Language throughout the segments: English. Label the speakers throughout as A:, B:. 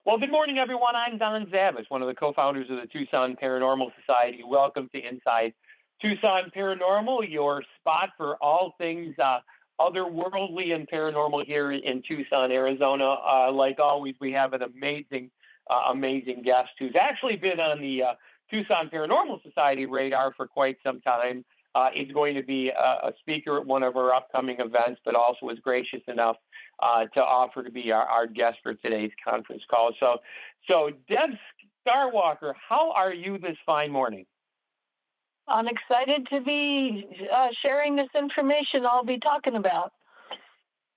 A: Well, good morning, everyone. I'm Don Zavis, one of the co-founders of the Tucson Paranormal Society. Welcome to Inside Tucson Paranormal, your spot for all things otherworldly and paranormal here in Tucson, Arizona. Like always, we have an amazing guest who's actually been on the Tucson Paranormal Society radar for quite some time. He's going to be a speaker at one of our upcoming events, but also was gracious enough to offer to be our guest for today's conference call. So Deb Starwalker, how are you this fine morning?
B: I'm excited to be sharing this information I'll be talking about.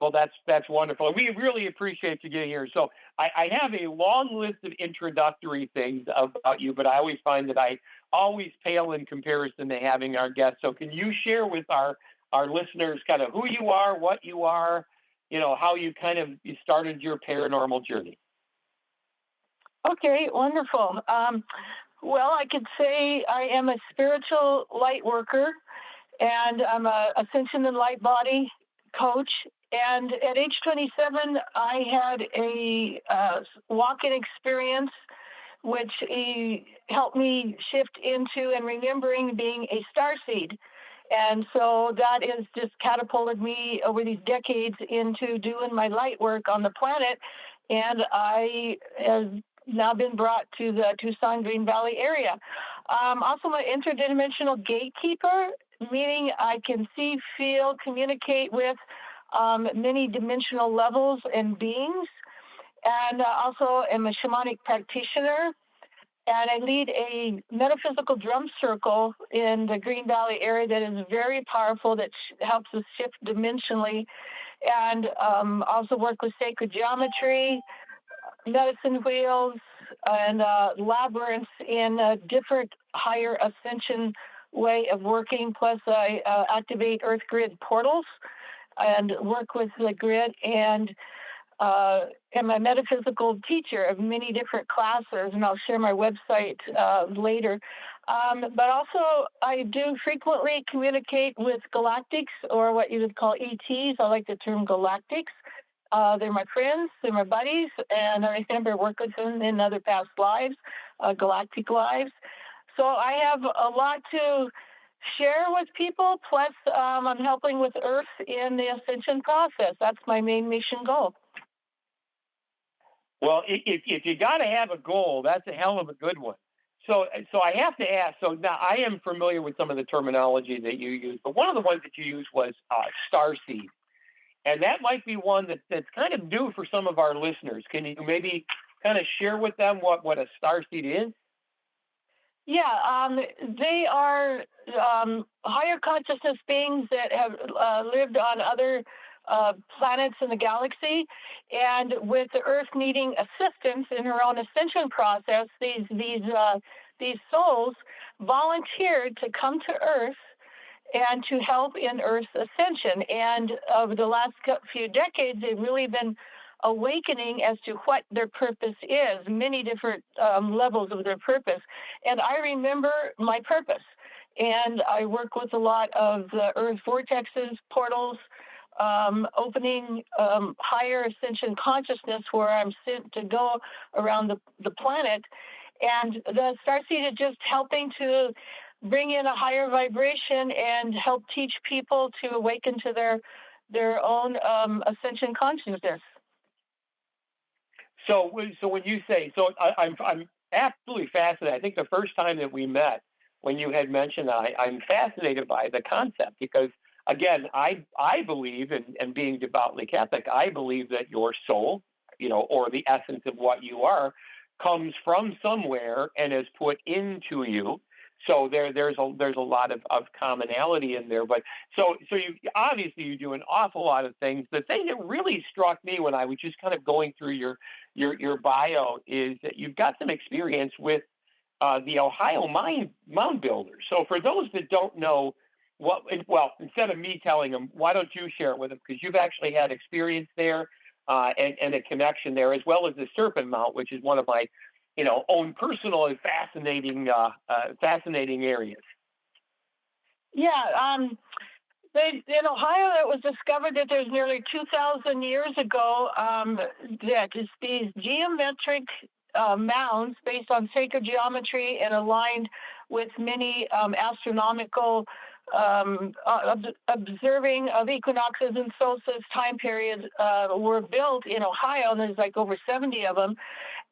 A: Well, that's wonderful. We really appreciate you getting here. So I have a long list of introductory things about you, but I always find that I always pale in comparison to having our guests. So can you share with our listeners kind of who you are, what you are, how you you started your paranormal journey?
B: Okay, wonderful. Well, I could say I am a spiritual light worker, and I'm a ascension and light body coach. And at age 27, I had a walk-in experience, which helped me shift into and remembering being a starseed. And so that has just catapulted me over these decades into doing my light work on the planet. And I have now been brought to the Tucson Green Valley area. Also, I'm an interdimensional gatekeeper, meaning I can see, feel, communicate with many dimensional levels and beings. And also am a shamanic practitioner. And I lead a metaphysical drum circle in the Green Valley area that is very powerful, that helps us shift dimensionally. And also work with sacred geometry, medicine wheels, and labyrinths in a different higher ascension way of working. Plus, I activate Earth grid portals and work with the grid, and am a metaphysical teacher of many different classes, and I'll share my website later. But also, I do frequently communicate with galactics, or what you would call ETs. I like the term galactics. They're my friends, they're my buddies, and I remember working with them in other past lives, galactic lives. So I have a lot to share with people, plus I'm helping with Earth in the ascension process. That's my main mission goal.
A: Well, if you got to have a goal, that's a hell of a good one. So I have to ask. So now I am familiar with some of the terminology that you use, but one of the ones that you used was starseed, and that might be one that's kind of new for some of our listeners. Can you maybe kind of share with them what a starseed is?
B: Yeah, they are higher consciousness beings that have lived on other planets in the galaxy, and with the Earth needing assistance in her own ascension process, these souls volunteered to come to Earth and to help in Earth's ascension. And over the last few decades, they've really been awakening as to what their purpose is, many different levels of their purpose. And I remember my purpose. And I work with a lot of the Earth vortexes, portals, opening higher ascension consciousness where I'm sent to go around the planet. And the starseed is just helping to bring in a higher vibration and help teach people to awaken to their own ascension consciousness.
A: So when you say, I'm absolutely fascinated. I think the first time that we met, when you had mentioned that, I'm fascinated by the concept because, again, I believe, and being devoutly Catholic, I believe that your soul, or the essence of what you are, comes from somewhere and is put into you. So there's a lot of commonality in there. But so you obviously you do an awful lot of things. The thing that really struck me when I was just kind of going through your bio is that you've got some experience with the Ohio mound builders. So for those that don't know instead of me telling them, why don't you share it with them? Because you've actually had experience there and a connection there, as well as the Serpent Mound, which is one of my own personal and fascinating areas.
B: Yeah, In Ohio, it was discovered that there's nearly 2,000 years ago that it's these geometric mounds based on sacred geometry and aligned with many astronomical observing of equinoxes and solstice time periods were built in Ohio, and there's like over 70 of them.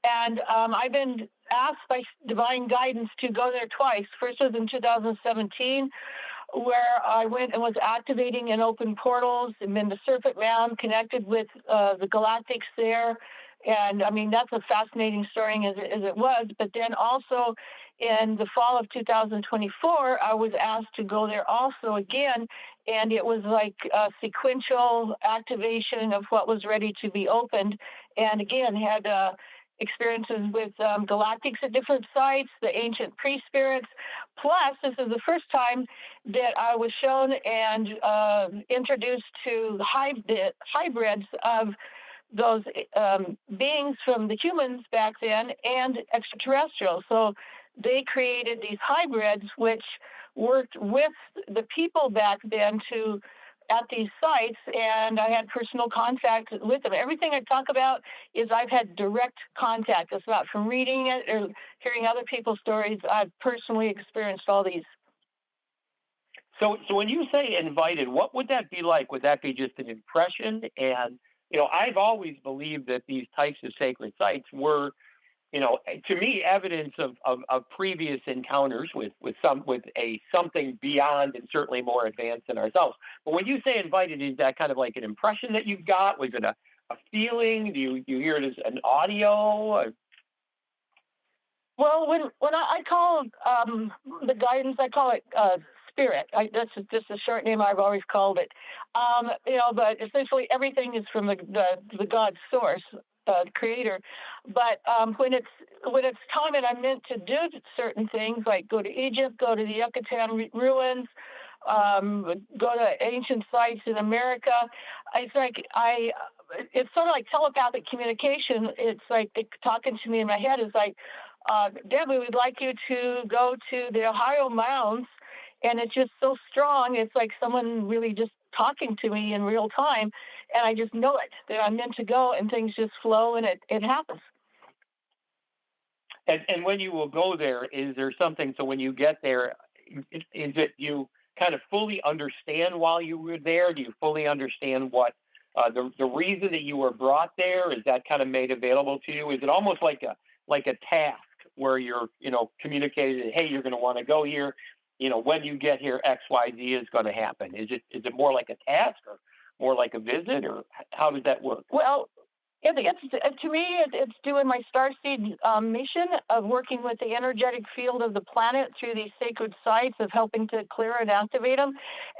B: And I've been asked by divine guidance to go there twice. First was in 2017, where I went and was activating and open portals, and then the Serpent Mound connected with the galactics there. And I mean, that's a fascinating story as it was. But then also in the fall of 2024, I was asked to go there also again. And it was like a sequential activation of what was ready to be opened. And again, had experiences with galactics at different sites, the ancient pre-spirits. Plus, this is the first time that I was shown and introduced to hybrids of those beings from the humans back then and extraterrestrials. So they created these hybrids, which worked with the people back then at these sites, and I had personal contact with them. Everything I talk about is I've had direct contact. It's not from reading it or hearing other people's stories. I've personally experienced all these.
A: So when you say invited, what would that be like? Would that be just an impression? And I've always believed that these types of sacred sites were, to me, evidence of previous encounters with something beyond and certainly more advanced than ourselves. But when you say invited, is that kind of like an impression that you've got? Was it a feeling? Do you hear it as an audio?
B: Well, when I call the guidance, I call it spirit. That's just a short name I've always called it. But essentially everything is from the God source, creator. But when it's time and I'm meant to do certain things, like go to Egypt, go to the Yucatan ruins, go to ancient sites in America, it's like it's sort of like telepathic communication. It's like talking to me in my head. It's like, Deb, we would like you to go to the Ohio mounds. And it's just so strong. It's like someone really just talking to me in real time. And I just know it, that I'm meant to go, and things just flow, and it happens.
A: And when you will go there, is there something, so when you get there, is it you kind of fully understand while you were there? Do you fully understand what the reason that you were brought there? Is that kind of made available to you? Is it almost like a task where you're, communicated, hey, you're going to want to go here? When you get here, X, Y, Z is going to happen. Is it more like a task or more like a visit, or how does that work?
B: Well, to me, it's doing my starseed mission of working with the energetic field of the planet through these sacred sites, of helping to clear and activate them.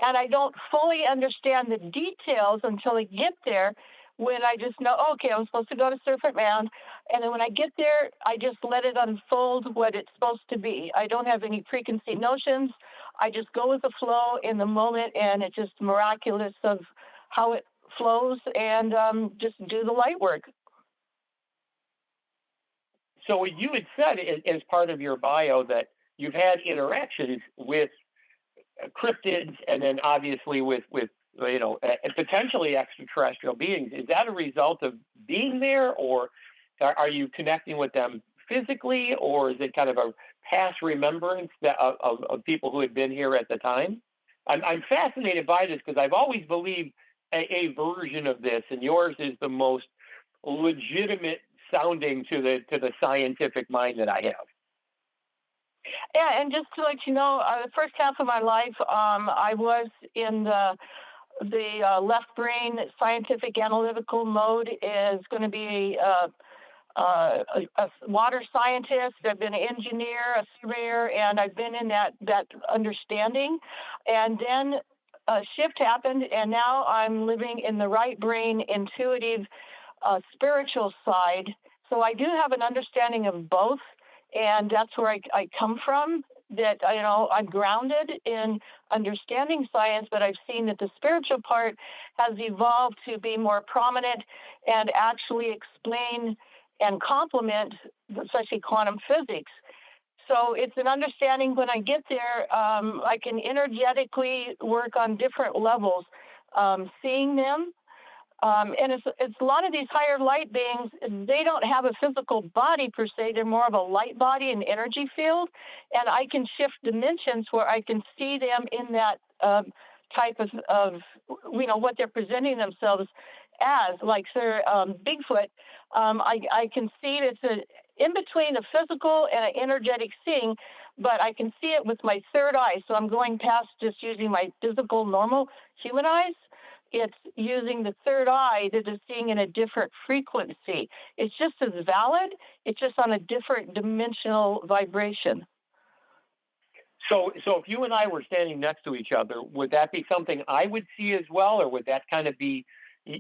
B: And I don't fully understand the details until I get there, when I just know, okay, I'm supposed to go to Serpent Mound. And then when I get there, I just let it unfold what it's supposed to be. I don't have any preconceived notions. I just go with the flow in the moment, and it's just miraculous of how it flows, and just do the light work.
A: So you had said as part of your bio that you've had interactions with cryptids, and then obviously with potentially extraterrestrial beings. Is that a result of being there, or are you connecting with them physically, or is it kind of a past remembrance of people who had been here at the time? I'm fascinated by this because I've always believed a version of this, and yours is the most legitimate sounding to the scientific mind that I have.
B: Yeah, and just to let you know, the first half of my life, I was in the left brain scientific analytical mode. Is going to be a water scientist. I've been an engineer, a surveyor, and I've been in that understanding. And then a shift happened, and now I'm living in the right brain, intuitive, spiritual side. So I do have an understanding of both, and that's where I come from. That I'm grounded in understanding science, but I've seen that the spiritual part has evolved to be more prominent and actually explain and complement, especially quantum physics. So it's an understanding when I get there, I can energetically work on different levels, seeing them. And it's a lot of these higher light beings. They don't have a physical body per se. They're more of a light body and energy field, and I can shift dimensions where I can see them in that type of what they're presenting themselves as. Like Sir Bigfoot, I can see it's a in between a physical and an energetic seeing, but I can see it with my third eye. So I'm going past just using my physical, normal human eyes. It's using the third eye that is seeing in a different frequency. It's just as valid. It's just on a different dimensional vibration.
A: So if you and I were standing next to each other, would that be something I would see as well, or would that kind of be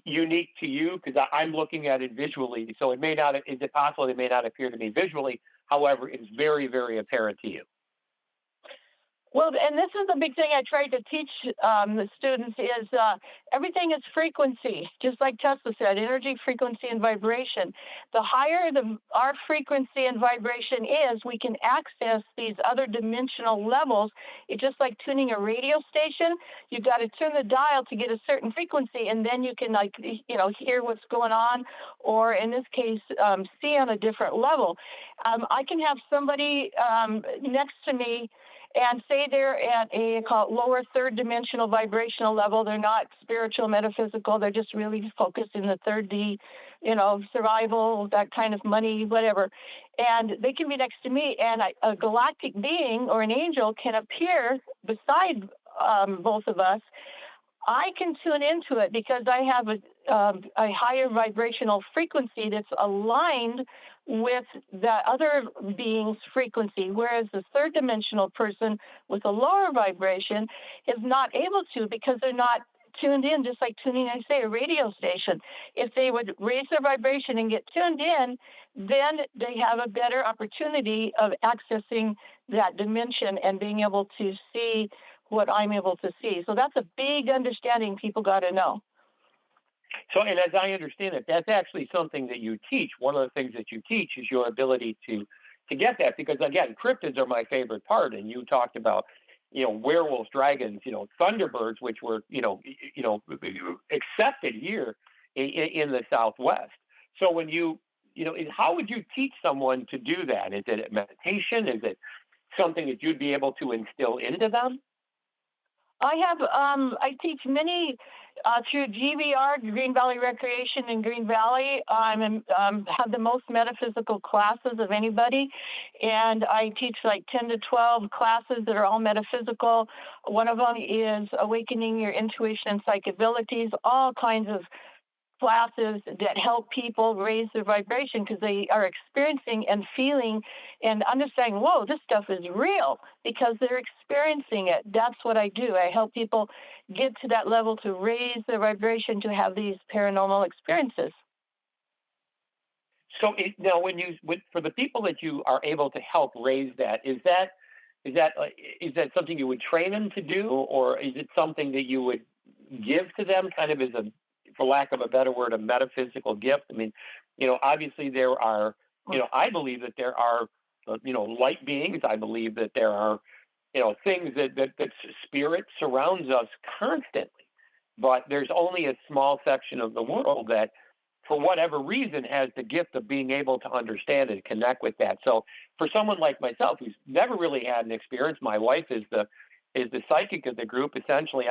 A: unique to you? Because I'm looking at it visually, so it may not. Is it possible it may not appear to me visually? However, it's very, very apparent to you.
B: Well, and this is the big thing I try to teach the students is everything is frequency, just like Tesla said, energy, frequency, and vibration. The higher our frequency and vibration is, we can access these other dimensional levels. It's just like tuning a radio station. You got to turn the dial to get a certain frequency, and then you can hear what's going on, or in this case, see on a different level. I can have somebody next to me and say they're at a lower third dimensional vibrational level. They're not spiritual, metaphysical. They're just really focused in the third D, survival, that kind of money, whatever. And they can be next to me, and a galactic being or an angel can appear beside both of us. I can tune into it because I have a higher vibrational frequency that's aligned with that other being's frequency, whereas the third dimensional person with a lower vibration is not able to because they're not tuned in, just like tuning, I say, a radio station. If they would raise their vibration and get tuned in, then they have a better opportunity of accessing that dimension and being able to see what I'm able to see. So that's a big understanding people got to know.
A: So, and as I understand it, that's actually something that you teach. One of the things that you teach is your ability to get that, because again, cryptids are my favorite part. And you talked about, werewolves, dragons, thunderbirds, which were, accepted here in the Southwest. So when how would you teach someone to do that? Is it meditation? Is it something that you'd be able to instill into them?
B: I teach many through GVR, Green Valley Recreation in Green Valley. I have the most metaphysical classes of anybody, and I teach like 10 to 12 classes that are all metaphysical. One of them is awakening your intuition and psychic abilities, all kinds of classes that help people raise their vibration because they are experiencing and feeling and understanding, whoa, this stuff is real because they're experiencing it. That's what I do. I help people get to that level to raise their vibration to have these paranormal experiences.
A: So now, for the people that you are able to help raise that, is that something you would train them to do, or is it something that you would give to them, kind of as a, for lack of a better word, a metaphysical gift? I mean, obviously there are, I believe that there are, light beings. I believe that there are, things that spirit surrounds us constantly. But there's only a small section of the world that, for whatever reason, has the gift of being able to understand and connect with that. So for someone like myself, who's never really had an experience, my wife is the psychic of the group. Essentially,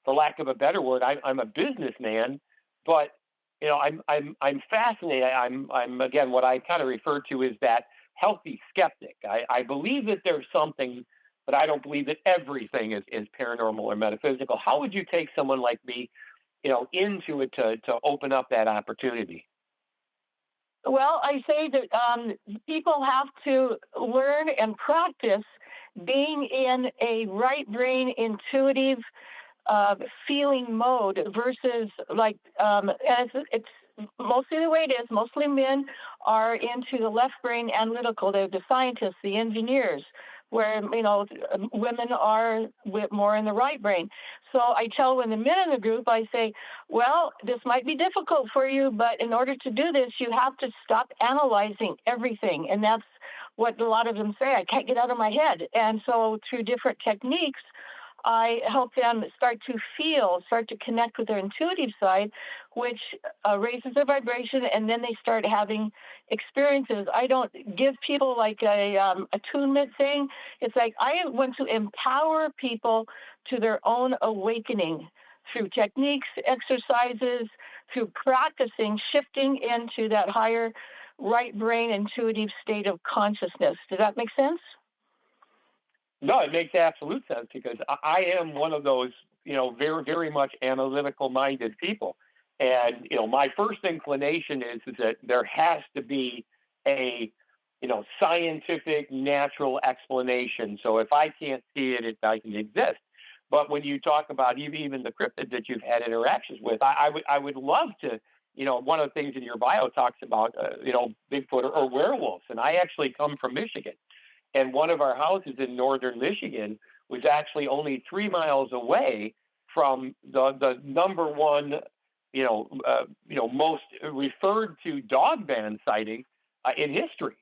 A: for lack of a better word, I'm a businessman, but I'm fascinated. I'm again, what I kind of refer to as that healthy skeptic. I believe that there's something, but I don't believe that everything is paranormal or metaphysical. How would you take someone like me, into it to open up that opportunity?
B: Well, I say that people have to learn and practice being in a right brain, intuitive, feeling mode versus as it's mostly the way it is. Mostly men are into the left brain analytical. They're the scientists, the engineers, where women are more in the right brain. So I tell when the men in the group, I say, well, this might be difficult for you, but in order to do this, you have to stop analyzing everything, and that's what a lot of them say, I can't get out of my head. And so through different techniques, I help them start to feel, start to connect with their intuitive side, which raises their vibration, and then they start having experiences. I don't give people like a attunement thing. It's like I want to empower people to their own awakening through techniques, exercises, through practicing, shifting into that higher right brain intuitive state of consciousness. Does that make sense?
A: No, it makes absolute sense because I am one of those, very, very much analytical minded people. And, my first inclination is that there has to be a, scientific, natural explanation. So if I can't see it, it doesn't exist. But when you talk about even the cryptid that you've had interactions with, I would love to, one of the things in your bio talks about, Bigfoot or werewolves. And I actually come from Michigan. And one of our houses in northern Michigan was actually only 3 miles away from the number one, most referred to dog man sighting in history.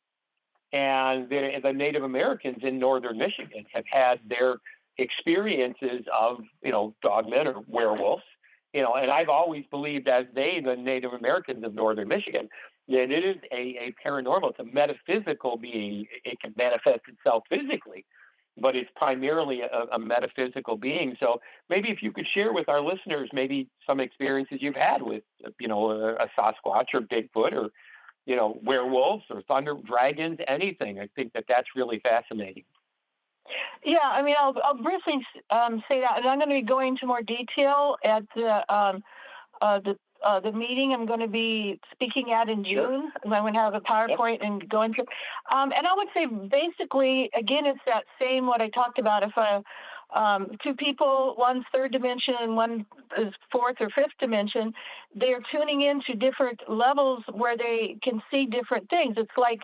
A: And the Native Americans in northern Michigan have had their experiences of, dogmen or werewolves, and I've always believed as the Native Americans of northern Michigan, that it is a paranormal, it's a metaphysical being. It can manifest itself physically, but it's primarily a metaphysical being. So maybe if you could share with our listeners, maybe some experiences you've had with, a Sasquatch or Bigfoot or, werewolves or thunder dragons, anything. I think that's really fascinating.
B: Yeah, I mean, I'll briefly say that, and I'm going to be going into more detail at the meeting I'm going to be speaking at in June. I'm going to have a PowerPoint and go into. And I would say basically, again, it's that same what I talked about. If two people, one's third dimension and one is fourth or fifth dimension, they're tuning into different levels where they can see different things. It's like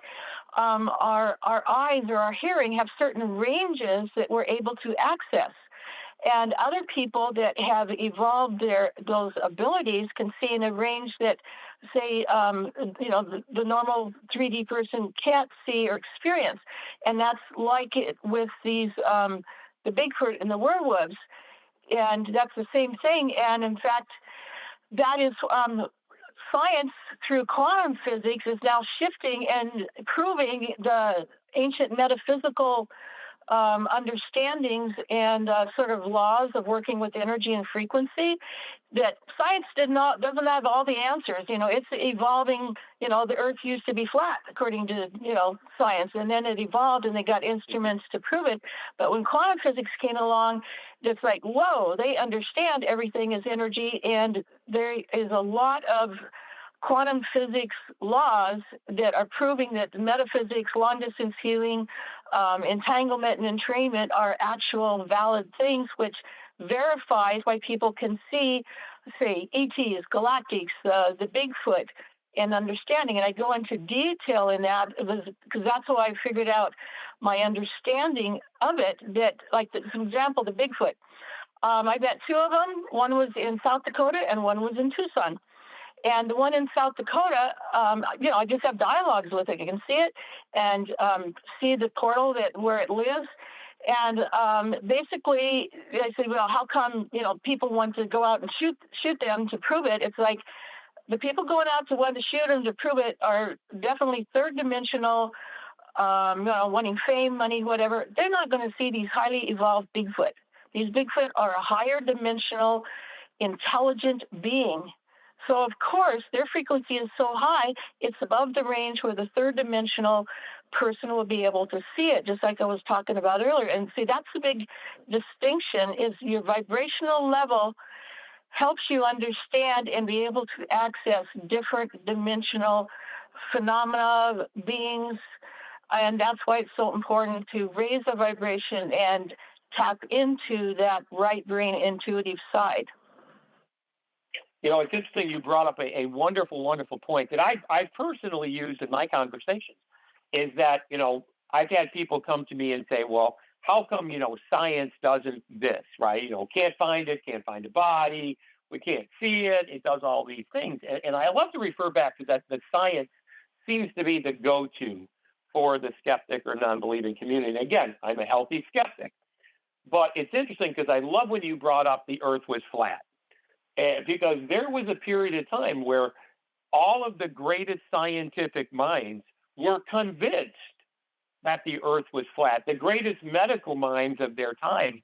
B: our eyes or our hearing have certain ranges that we're able to access. And other people that have evolved those abilities can see in a range that, say, the normal 3D person can't see or experience. And that's like it with these the Bigfoot and the werewolves, and that's the same thing. And in fact, that is science through quantum physics is now shifting and proving the ancient metaphysical understandings and sort of laws of working with energy and frequency that science doesn't have all the answers. It's evolving. The earth used to be flat according to science, and then it evolved and they got instruments to prove it. But when quantum physics came along, it's like, whoa, they understand everything is energy, and there is a lot of quantum physics laws that are proving that metaphysics, long distance healing, entanglement and entrainment are actual valid things, which verifies why people can see, say, ETs, galactics, the Bigfoot, and understanding. And I go into detail in that because that's how I figured out my understanding of it. That, like, for example, the Bigfoot. I met two of them. One was in South Dakota and one was in Tucson. And the one in South Dakota, I just have dialogues with it. You can see it and see the portal where it lives. And basically, I said, well, how come, people want to go out and shoot them to prove it? It's like the people going out to want to shoot them to prove it are definitely third dimensional, wanting fame, money, whatever. They're not going to see these highly evolved Bigfoot. These Bigfoot are a higher dimensional, intelligent being. So, of course, their frequency is so high, it's above the range where the third dimensional person will be able to see it, just like I was talking about earlier. And see, that's the big distinction is your vibrational level helps you understand and be able to access different dimensional phenomena, beings. And that's why it's so important to raise the vibration and tap into that right brain intuitive side.
A: It's interesting you brought up a wonderful, wonderful point that I've personally used in my conversations is that, I've had people come to me and say, well, how come, science doesn't this, right? Can't find it, can't find a body, we can't see it, it does all these things. And I love to refer back to that science seems to be the go-to for the skeptic or non-believing community. And again, I'm a healthy skeptic. But it's interesting because I love when you brought up the earth was flat. Because there was a period of time where all of the greatest scientific minds were convinced that the earth was flat. The greatest medical minds of their time,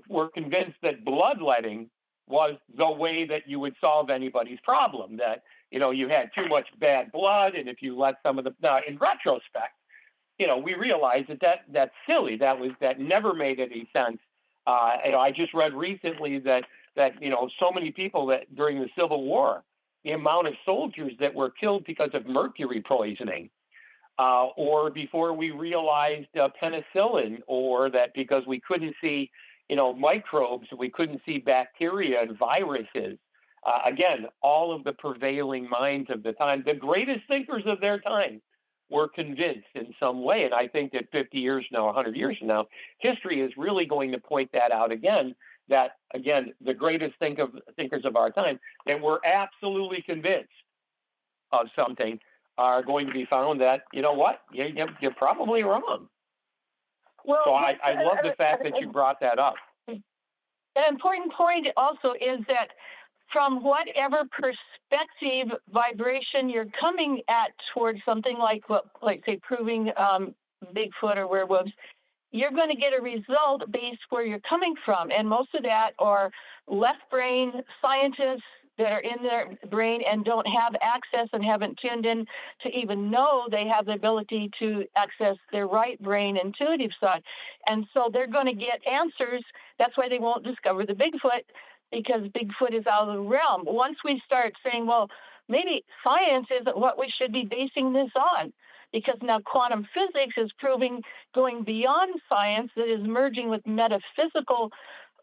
A: were convinced that bloodletting was the way that you would solve anybody's problem, that, you had too much bad blood. And if you let some of the, now in retrospect, we realize that's silly. That never made any sense. I just read recently that so many people that during the Civil War, the amount of soldiers that were killed because of mercury poisoning, or before we realized penicillin, or that because we couldn't see, microbes, we couldn't see bacteria and viruses. Again, all of the prevailing minds of the time, the greatest thinkers of their time, were convinced in some way. And I think that 50 years from now, 100 years from now, history is really going to point that out again, that, again, the greatest thinkers of our time that were absolutely convinced of something are going to be found that, what, you're probably wrong.
B: Well,
A: so I love the fact that you brought that up.
B: An important point also is that from whatever perspective vibration you're coming at towards something like say proving Bigfoot or werewolves, you're going to get a result based where you're coming from. And most of that are left brain scientists that are in their brain and don't have access and haven't tuned in to even know they have the ability to access their right brain intuitive side. And so they're going to get answers. That's why they won't discover the Bigfoot, because Bigfoot is out of the realm. Once we start saying, well, maybe science isn't what we should be basing this on, because now quantum physics is proving going beyond science, that is merging with metaphysical,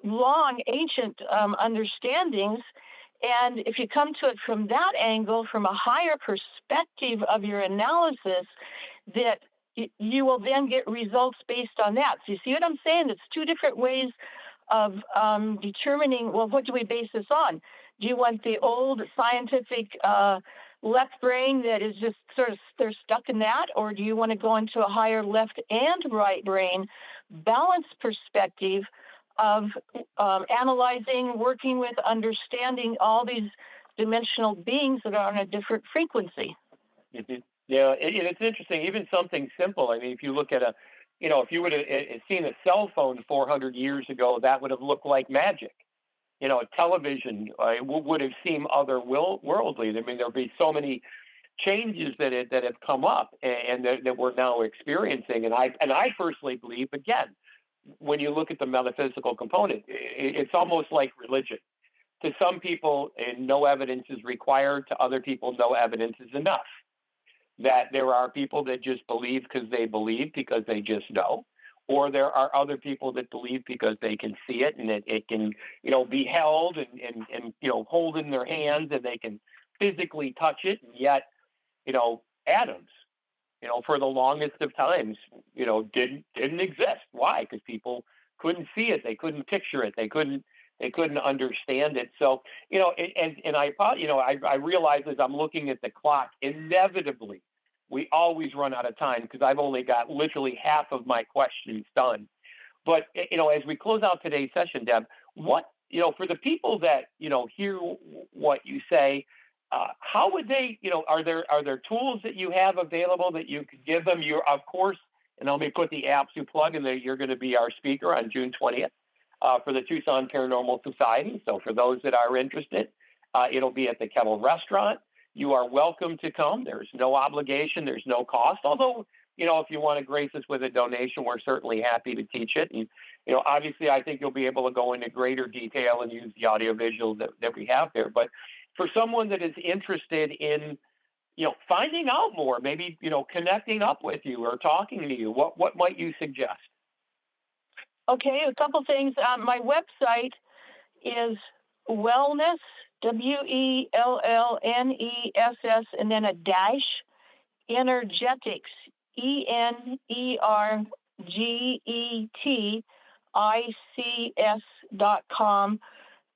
B: long, ancient understandings. And if you come to it from that angle, from a higher perspective of your analysis, that you will then get results based on that. So you see what I'm saying? It's two different ways of determining, well, what do we base this on? Do you want the old scientific left brain that is just sort of, they're stuck in that? Or do you want to go into a higher left and right brain balanced perspective of analyzing, working with, understanding all these dimensional beings that are on a different frequency?
A: Mm-hmm. Yeah, it's interesting. Even something simple. I mean, if you look at if you would have seen a cell phone 400 years ago, that would have looked like magic. Television would have seemed otherworldly. I mean, there'll be so many changes that have come up and that we're now experiencing. And I personally believe, again, when you look at the metaphysical component, it's almost like religion. To some people, no evidence is required. To other people, no evidence is enough. That there are people that just believe because they just know, or there are other people that believe because they can see it and it can, be held and hold in their hands, and they can physically touch it. And yet, atoms, for the longest of times, didn't exist. Why? Because people couldn't see it, they couldn't picture it, they couldn't understand it. So, and I realize as I'm looking at the clock, inevitably, we always run out of time because I've only got literally half of my questions done. But, as we close out today's session, Deb, what, for the people that, hear what you say, how would they, are there tools that you have available that you could give them? You're, of course, and let me put the apps you plug in there. You're going to be our speaker on June 20th. For the Tucson Paranormal Society. So for those that are interested, it'll be at the Kettle Restaurant. You are welcome to come. There's no obligation. There's no cost. Although, if you want to grace us with a donation, we're certainly happy to teach it. And, obviously, I think you'll be able to go into greater detail and use the audiovisual that we have there. But for someone that is interested in, finding out more, maybe, connecting up with you or talking to you, what might you suggest?
B: Okay, a couple things. My website is wellness, WELLNESS, and then a dash, energetics, ENERGETICS.com,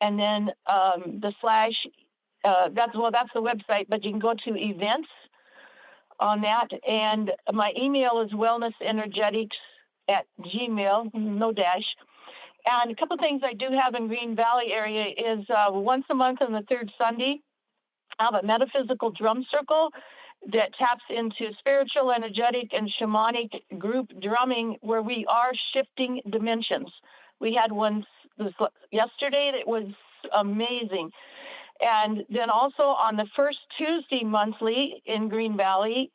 B: and then the slash. That's the website, but you can go to events. on that. And my email is wellnessenergetics@gmail, no dash. And a couple of things I do have in Green Valley area is once a month on the third Sunday, I have a metaphysical drum circle that taps into spiritual, energetic, and shamanic group drumming where we are shifting dimensions. We had one yesterday that was amazing. And then also on the first Tuesday monthly in Green Valley,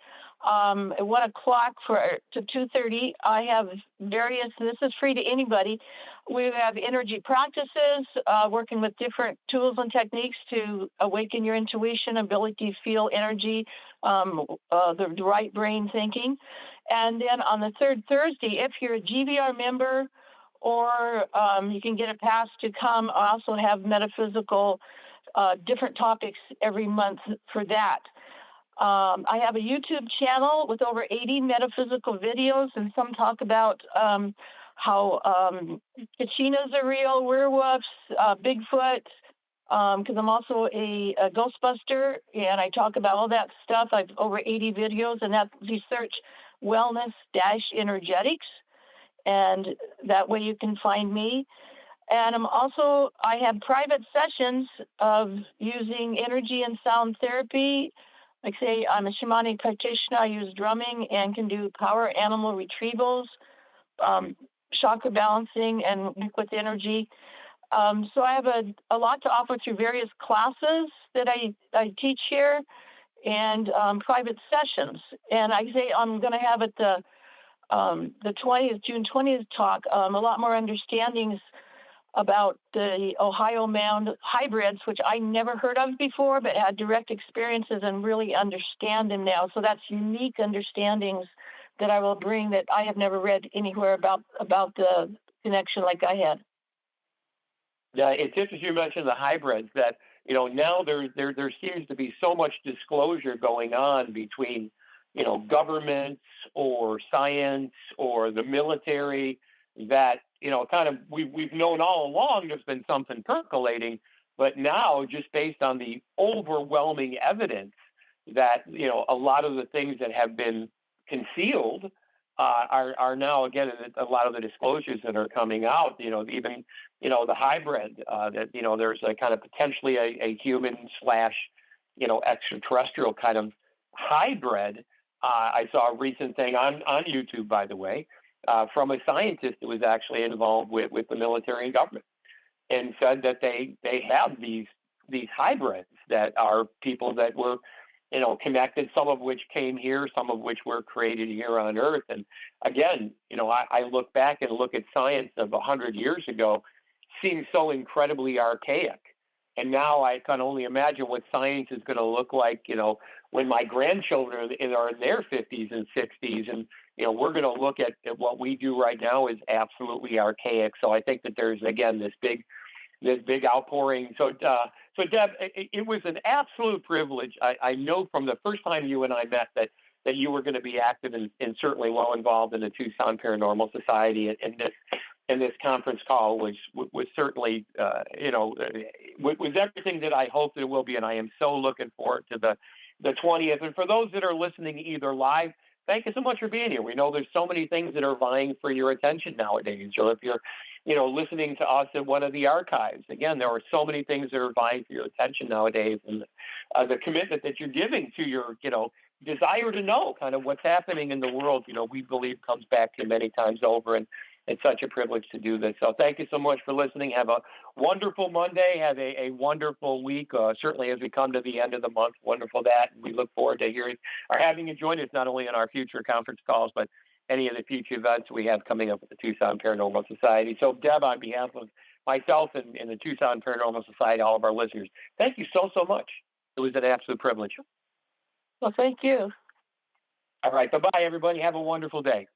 B: at 1 o'clock to 2:30, I have various, this is free to anybody. We have energy practices, working with different tools and techniques to awaken your intuition, ability to feel energy, the right brain thinking. And then on the third Thursday, if you're a GVR member or you can get a pass to come, I also have metaphysical different topics every month for that. I have a YouTube channel with over 80 metaphysical videos, and some talk about how Kachinas are real, werewolves, Bigfoot, because I'm also a Ghostbuster, and I talk about all that stuff. I've over 80 videos, and that you search wellness-energetics, and that way you can find me. And I have private sessions of using energy and sound therapy. Like say, I'm a shamanic practitioner. I use drumming and can do power animal retrievals, chakra balancing, and work with energy. So I have a lot to offer through various classes that I teach here and private sessions. And I say I'm going to have at the 20th, June 20th talk, a lot more understandings about the Ohio Mound hybrids, which I never heard of before, but had direct experiences and really understand them now. So that's unique understandings that I will bring that I have never read anywhere about the connection like I had.
A: Yeah, it's interesting you mentioned the hybrids that, now there seems to be so much disclosure going on between, governments or science or the military that, kind of we've known all along there's been something percolating, but now just based on the overwhelming evidence that, a lot of the things that have been concealed are now, again, a lot of the disclosures that are coming out, even, the hybrid, that, there's a kind of potentially a human / extraterrestrial kind of hybrid. I saw a recent thing on YouTube, by the way, from a scientist who was actually involved with the military and government, and said that they have these hybrids that are people that were, connected, some of which came here, some of which were created here on Earth. And again, I look back and look at science of 100 years ago, seems so incredibly archaic. And now I can only imagine what science is going to look like, when my grandchildren are in their 50s and 60s. And, we're going to look at what we do right now is absolutely archaic. So I think that there's, again, this big outpouring. So Deb, it was an absolute privilege. I know from the first time you and I met that you were going to be active and certainly well involved in the Tucson Paranormal Society. And this conference call was certainly, was everything that I hoped it will be. And I am so looking forward to the 20th. And for those that are listening either live, thank you so much for being here. We know there's so many things that are vying for your attention nowadays. So if you're, listening to us in one of the archives, again, there are so many things that are vying for your attention nowadays. And the commitment that you're giving to your, desire to know kind of what's happening in the world, we believe comes back to you many times over. And it's such a privilege to do this. So thank you so much for listening. Have a wonderful Monday. Have a wonderful week. Certainly as we come to the end of the month, wonderful that. And we look forward to hearing or having you join us not only in our future conference calls, but any of the future events we have coming up with the Tucson Paranormal Society. So Deb, on behalf of myself and the Tucson Paranormal Society, all of our listeners, thank you so much. It was an absolute privilege.
B: Well, thank you.
A: All right. Bye-bye, everybody. Have a wonderful day.